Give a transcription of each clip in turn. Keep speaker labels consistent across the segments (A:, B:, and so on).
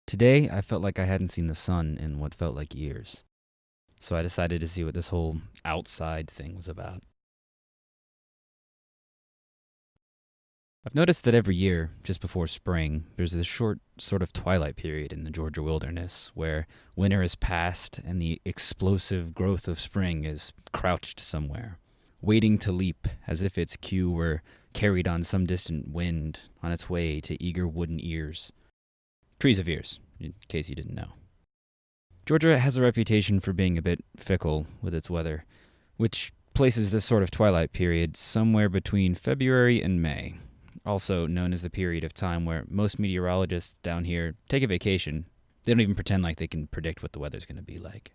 A: Today, I felt like I hadn't seen the sun in what felt like years, so I decided to see what this whole outside thing was about. I've noticed that every year, just before spring, there's this short sort of twilight period in the Georgia wilderness where winter is past and the explosive growth of spring is crouched somewhere, waiting to leap as if its cue were carried on some distant wind on its way to eager wooden ears. Trees of ears, in case you didn't know. Georgia has a reputation for being a bit fickle with its weather, which places this sort of twilight period somewhere between February and May, also known as the period of time where most meteorologists down here take a vacation. They don't even pretend like they can predict what the weather's going to be like.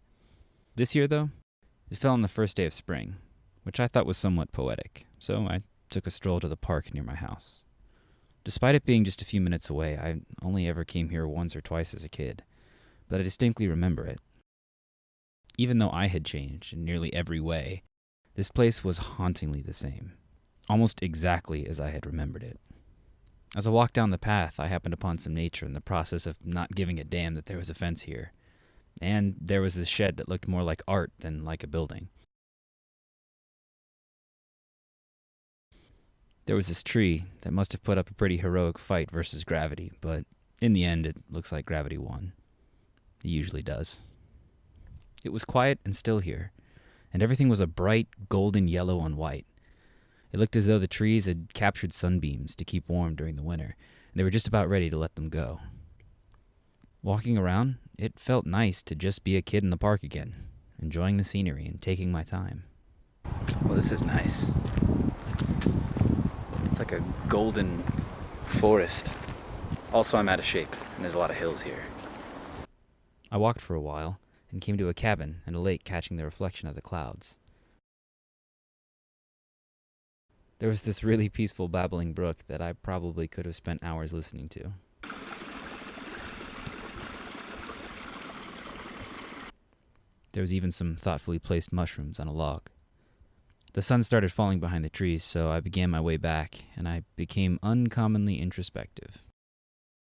A: This year, though, it fell on the first day of spring, which I thought was somewhat poetic, so I took a stroll to the park near my house. Despite it being just a few minutes away, I only ever came here once or twice as a kid, but I distinctly remember it. Even though I had changed in nearly every way, this place was hauntingly the same, almost exactly as I had remembered it. As I walked down the path, I happened upon some nature in the process of not giving a damn that there was a fence here, and there was this shed that looked more like art than like a building. There was this tree that must have put up a pretty heroic fight versus gravity, but in the end, it looks like gravity won. It usually does. It was quiet and still here, and everything was a bright golden yellow on white. It looked as though the trees had captured sunbeams to keep warm during the winter, and they were just about ready to let them go. Walking around, it felt nice to just be a kid in the park again, enjoying the scenery and taking my time. Well, this is nice. It's like a golden forest. Also, I'm out of shape, and there's a lot of hills here. I walked for a while and came to a cabin and a lake catching the reflection of the clouds. There was this really peaceful babbling brook that I probably could have spent hours listening to. There was even some thoughtfully placed mushrooms on a log. The sun started falling behind the trees, so I began my way back, and I became uncommonly introspective.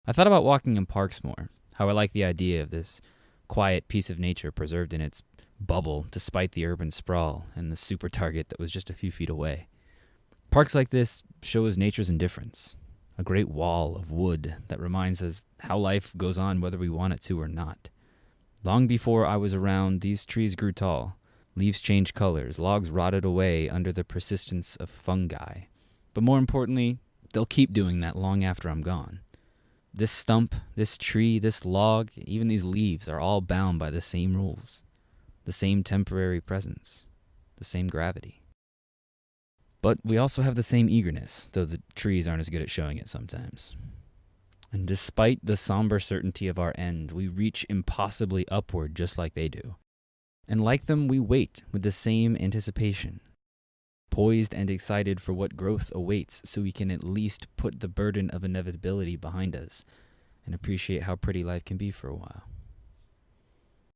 A: I thought about walking in parks more, how I like the idea of this quiet piece of nature preserved in its bubble despite the urban sprawl and the super target that was just a few feet away. Parks like this show us nature's indifference, a great wall of wood that reminds us how life goes on whether we want it to or not. Long before I was around, these trees grew tall. Leaves changed colors, logs rotted away under the persistence of fungi. But more importantly, they'll keep doing that long after I'm gone. This stump, this tree, this log, even these leaves are all bound by the same rules, the same temporary presence, the same gravity. But we also have the same eagerness, though the trees aren't as good at showing it sometimes. And despite the somber certainty of our end, we reach impossibly upward just like they do. And like them, we wait with the same anticipation, poised and excited for what growth awaits so we can at least put the burden of inevitability behind us and appreciate how pretty life can be for a while.